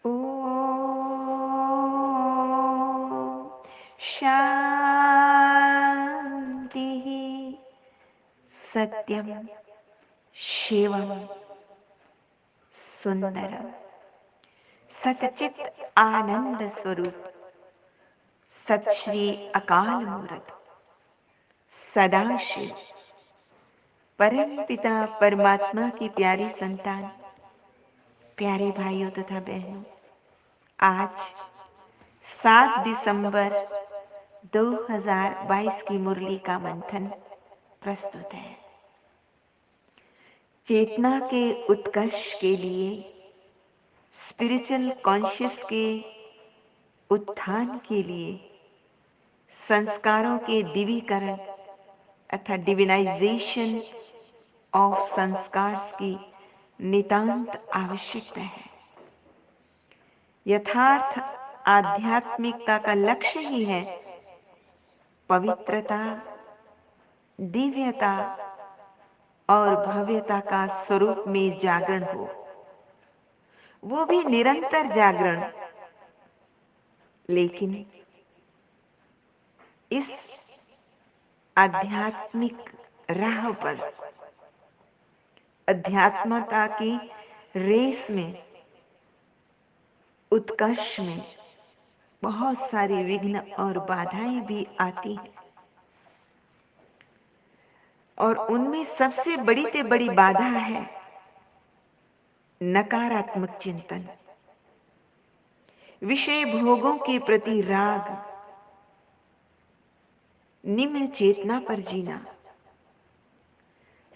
ॐ शान्तिः सत्यं शिवं सुंदरम सतचित आनंद स्वरूप सत श्री अकाल मूर्त सदाशिव परम पिता परमात्मा की प्यारी संतान, प्यारे भाइयों तथा बहनों, आज 7 दिसंबर 2022 की मुरली का मंथन प्रस्तुत है। चेतना के उत्कर्ष के लिए, स्पिरिचुअल कॉन्शियस के उत्थान के लिए, संस्कारों के दिवीकरण अर्थात डिविनाइजेशन ऑफ संस्कार्स की नितांत आवश्यकता है। यथार्थ आध्यात्मिकता का लक्ष्य ही है पवित्रता, दिव्यता और भव्यता का स्वरूप में जागरण हो, वो भी निरंतर जागरण। लेकिन इस आध्यात्मिक राह पर, अध्यात्मता की रेस में, उत्कर्ष में बहुत सारी विघ्न और बाधाएं भी आती हैं, और उनमें सबसे बड़ी से बड़ी बाधा है नकारात्मक चिंतन, विषय भोगों के प्रति राग, निम्न चेतना पर जीना,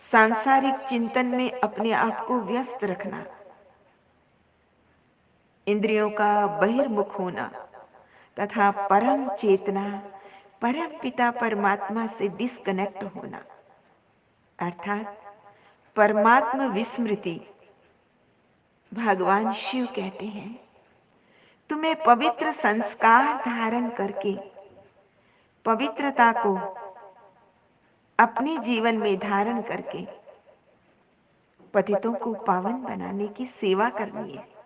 सांसारिक चिंतन में अपने आप को व्यस्त रखना, इंद्रियों का बहिर्मुख होना तथा परम चेतना, परम पिता परमात्मा से डिस्कनेक्ट होना, अर्थात परमात्मा विस्मृति। भगवान शिव कहते हैं, तुम्हें पवित्र संस्कार धारण करके पवित्रता को अपने जीवन में धारण करके पतितों को पावन बनाने की सेवा करनी है।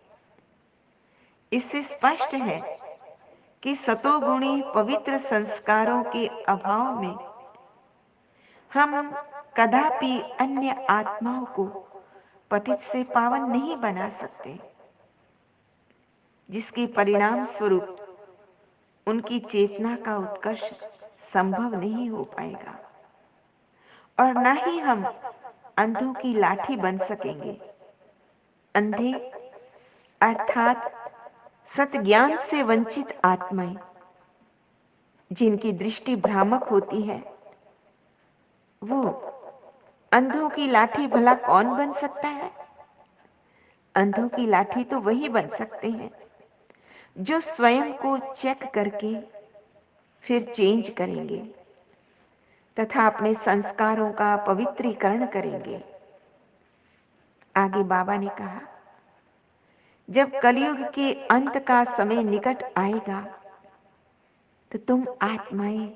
इससे स्पष्ट है कि सतोगुणी पवित्र संस्कारों के अभाव में हम कदापि अन्य आत्माओं को पतित से पावन नहीं बना सकते, जिसके परिणाम स्वरूप उनकी चेतना का उत्कर्ष संभव नहीं हो पाएगा, और न ही हम अंधों की लाठी बन सकेंगे। अंधे अर्थात सतज्ञान से वंचित आत्माएं, जिनकी दृष्टि भ्रामक होती है, वो अंधों की लाठी भला कौन बन सकता है? अंधों की लाठी तो वही बन सकते हैं जो स्वयं को चेक करके फिर चेंज करेंगे तथा अपने संस्कारों का पवित्रीकरण करेंगे। आगे बाबा ने कहा, जब कलयुग के अंत का समय निकट आएगा तो तुम आत्माएं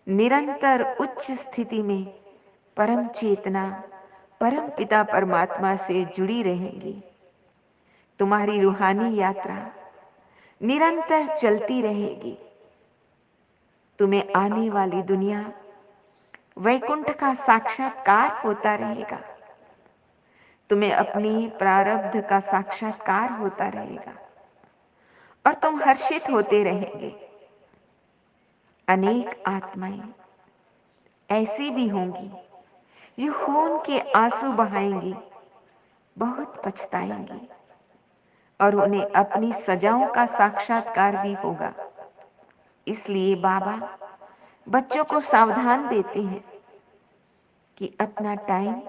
निरंतर उच्च स्थिति में परम चेतना, परम पिता परमात्मा से जुड़ी रहेंगी। तुम्हारी रूहानी यात्रा निरंतर चलती रहेगी। तुम्हें आने वाली दुनिया वैकुंठ का साक्षात्कार होता रहेगा। तुम्हें अपनी प्रारब्ध का साक्षात्कार होता रहेगा और तुम हर्षित होते रहेंगे। अनेक आत्माएं ऐसी भी होंगी जो खून के आंसू बहाएंगी, बहुत पछताएंगी, और उन्हें अपनी सजाओं का साक्षात्कार भी होगा। इसलिए बाबा बच्चों को सावधान देते हैं कि अपना टाइम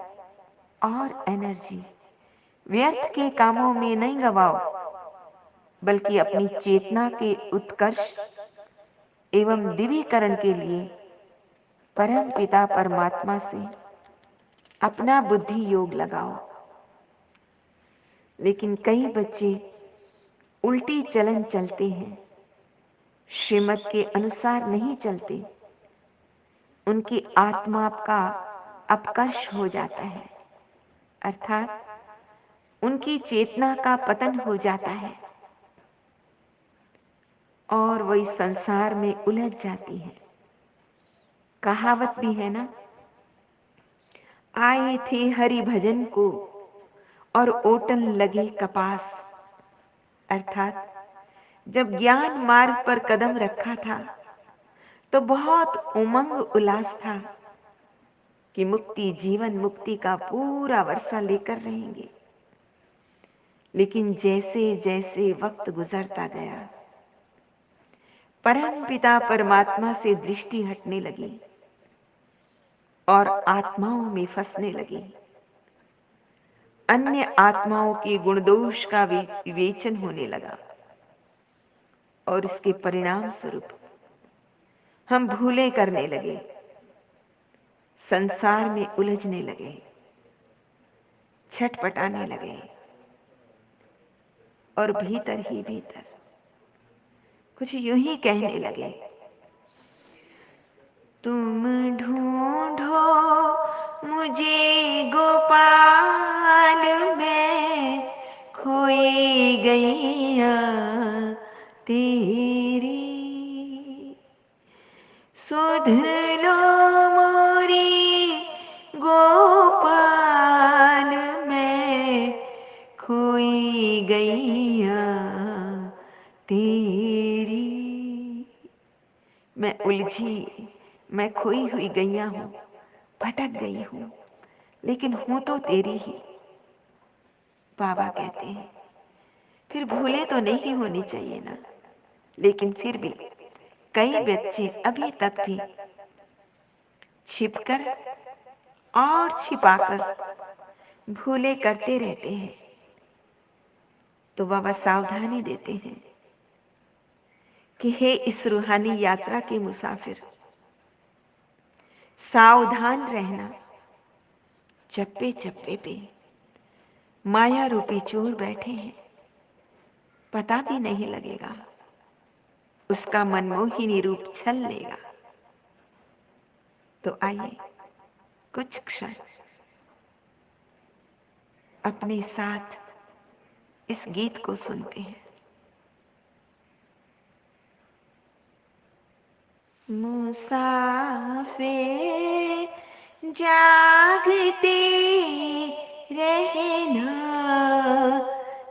और एनर्जी व्यर्थ के कामों में नहीं गवाओ, बल्कि अपनी चेतना के उत्कर्ष एवं दिव्यीकरण के लिए परम पिता परमात्मा से अपना बुद्धि योग लगाओ। लेकिन कई बच्चे उल्टी चलन चलते हैं, श्रीमत के अनुसार नहीं चलते। उनकी आत्मा का अपकर्ष हो जाता है, अर्थात उनकी चेतना का पतन हो जाता है। और वही संसार में उलझ जाती हैं। कहावत भी है ना, आए थे हरि भजन को और ओटन लगे कपास। अर्थात जब ज्ञान मार्ग पर कदम रखा था तो बहुत उमंग उल्लास था कि मुक्ति, जीवन मुक्ति का पूरा वर्षा लेकर रहेंगे। लेकिन जैसे जैसे वक्त गुजरता गया, परम पिता परमात्मा से दृष्टि हटने लगी और आत्माओं में फंसने लगी। अन्य आत्माओं के गुण दोष का विवेचन होने लगा और इसके परिणाम स्वरूप हम भूले करने लगे, संसार में उलझने लगे, छटपटाने लगे और भीतर ही भीतर कुछ यूं ही कहने लगे, तुम ढूंढो मुझे गोपाल, मैं खोई गैया तेरी। सुध लो मोरी गोपाल, मैं खोई गैया तेरी। मैं उलझी, मैं खोई हुई गैया हूँ, भटक गई हूँ, लेकिन हूँ तो तेरी ही। बाबा कहते हैं फिर भूले तो नहीं होनी चाहिए ना, लेकिन फिर भी कई बच्चे अभी तक भी छिपकर और छिपाकर भूले करते रहते हैं। तो बाबा सावधानी देते हैं कि हे इस रूहानी यात्रा के मुसाफिर, सावधान रहना। चप्पे चप्पे पे माया रूपी चोर बैठे हैं, पता भी नहीं लगेगा, उसका मनमोहिनी रूप छल लेगा। तो आइए कुछ क्षण अपने साथ इस गीत को सुनते हैं। मुसाफिर जागते रहना,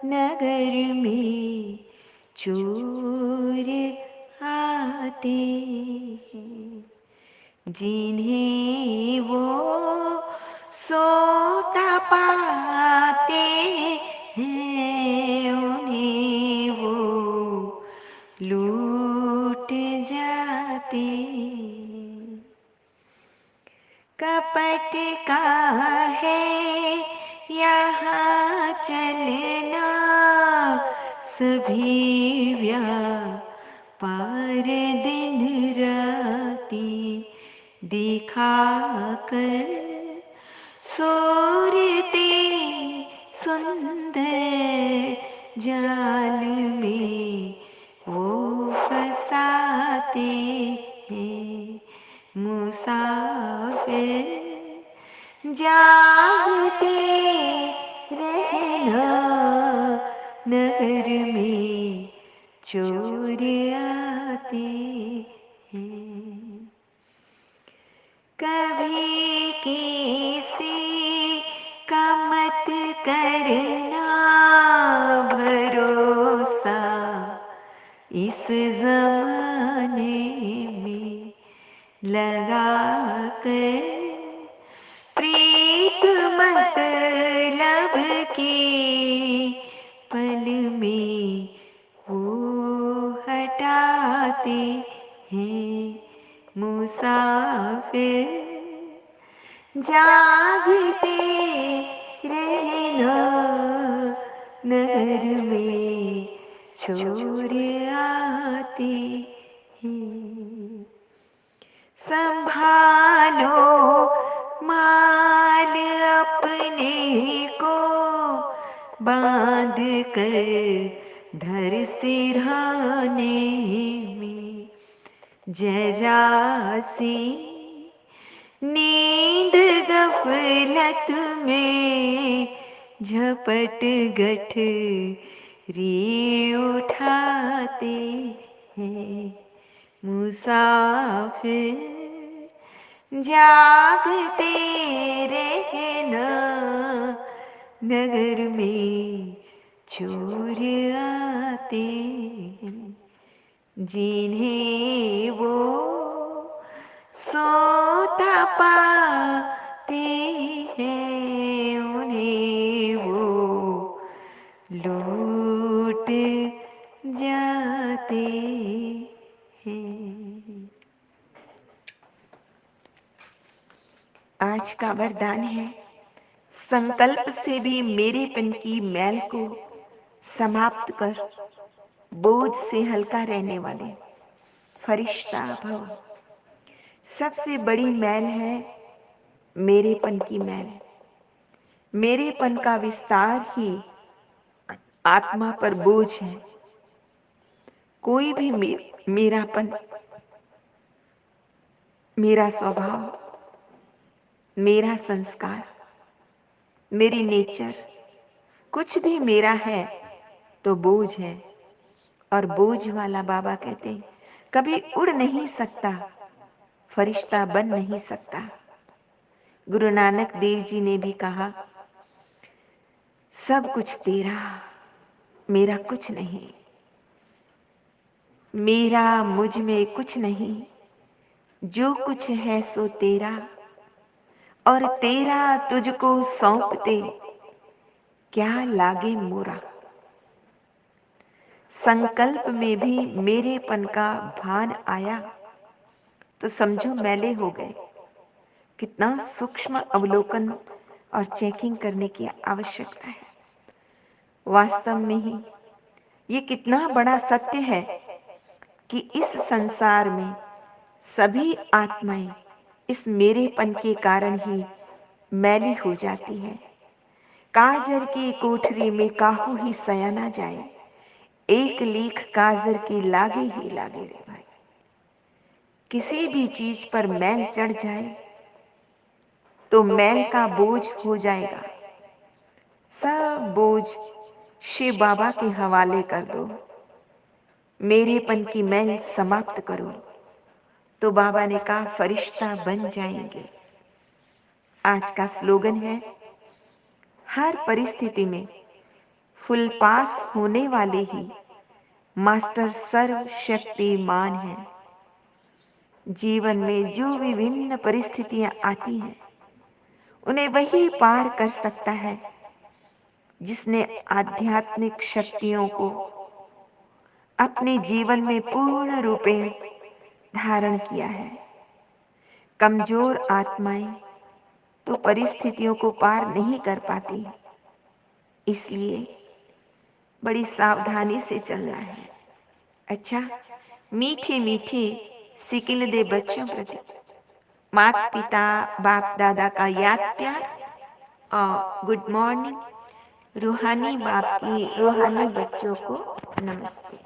नगर में चोर आते हैं, जिन्हें वो सोता पाते हैं, उन्हें वो लूट जाते। कपट का है यहाँ चलना, सभी व्यापार दिन राती दिखा कर सूरते सुंदर जाल में वो फंसाते हैं। मुसाफिर जागते रहना, नगर में चोर आते हैं। कभी किसी का मत करना भरोसा, इस जमाने में लगा कर प्रीत मतलब की पल में वो हटाते हैं। मुसाफिर जागते रहना, नगर में चोर आते हैं। संभालो माल अपने को, बांध कर धर सिरहाने में, जरा सी नींद गफलत में झपट गठ री उठाते हैं मुसाफिर जागते रहना, नगर में चोर आते हैं, जिन्हें वो सोता पाते हैं, उन्हें वो लूट जाते हैं। आज का वरदान है, संकल्प से भी मेरेपन की मैल को समाप्त कर, बोझ से हल्का रहने वाले फरिश्ता भव। सबसे बड़ी मैल है मेरेपन की मैल। मेरेपन का विस्तार ही आत्मा पर बोझ है। कोई भी मेरापन, मेरा स्वभाव, मेरा संस्कार, मेरी नेचर, कुछ भी मेरा है तो बोझ है। और बोझ वाला बाबा कहते हैं कभी उड़ नहीं सकता, फरिश्ता बन नहीं सकता। गुरु नानक देव जी ने भी कहा, सब कुछ तेरा, मेरा कुछ नहीं, मेरा मुझ में कुछ नहीं, जो कुछ है सो तेरा, और तेरा तुझको सौंप दे, क्या लागे मोरा। संकल्प में भी मेरेपन का भान आया तो समझो मैले हो गए। कितना सूक्ष्म अवलोकन और चेकिंग करने की आवश्यकता है। वास्तव में ही ये कितना बड़ा सत्य है कि इस संसार में सभी आत्माएं इस मेरेपन के कारण ही मैली हो जाती है। काजर की कोठरी में काहू ही सया ना जाए, एक लीख काजर की लागे ही लागे रे भाई। किसी भी चीज पर मैल चढ़ जाए तो मैल का बोझ हो जाएगा। सब बोझ शिव बाबा के हवाले कर दो, मेरेपन की मैल समाप्त करो, तो बाबा ने कहा फरिश्ता बन जाएंगे। आज का स्लोगन है, हर परिस्थिति में फुल पास होने वाले ही मास्टर सर्वशक्तिमान है। जीवन में जो विभिन्न परिस्थितियां आती हैं उन्हें वही पार कर सकता है जिसने आध्यात्मिक शक्तियों को अपने जीवन में पूर्ण रूपेण धारण किया है। कमजोर आत्माएं तो परिस्थितियों को पार नहीं कर पाती, इसलिए बड़ी सावधानी से चलना है। अच्छा, मीठे मीठे सिकिल दे बच्चों प्रति माता पिता बाप दादा का याद प्यार और गुड मॉर्निंग। रूहानी बाप की रूहानी बच्चों को नमस्ते।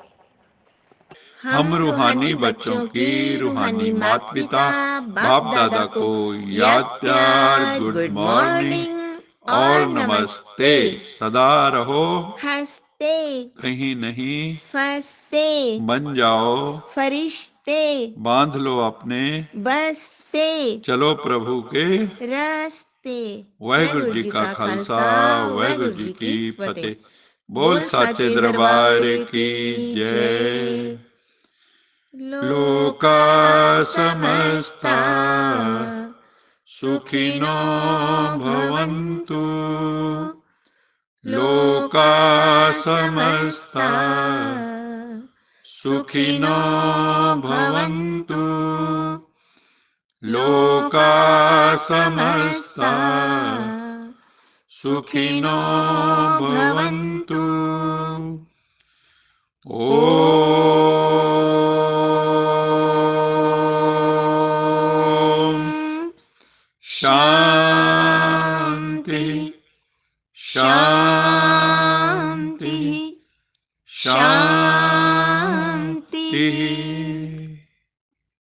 हम रूहानी बच्चों की रूहानी माता पिता बाप दादा को याद प्यार, गुड मॉर्निंग और नमस्ते। सदा रहो हंसते, कहीं नहीं फंसते, बन जाओ फरिश्ते, बांध लो अपने बसते, चलो प्रभु के रास्ते। वाहिगुरु जी का खालसा वाहिगुरु जी की फतेह। बोल साचे दरबार की जय। लोका समस्ता सुखिनो भवन्तु, लोका समस्ता सुखिनो भवन्तु, लोका समस्ता सुखिनो भवन्तु। शांति शांति।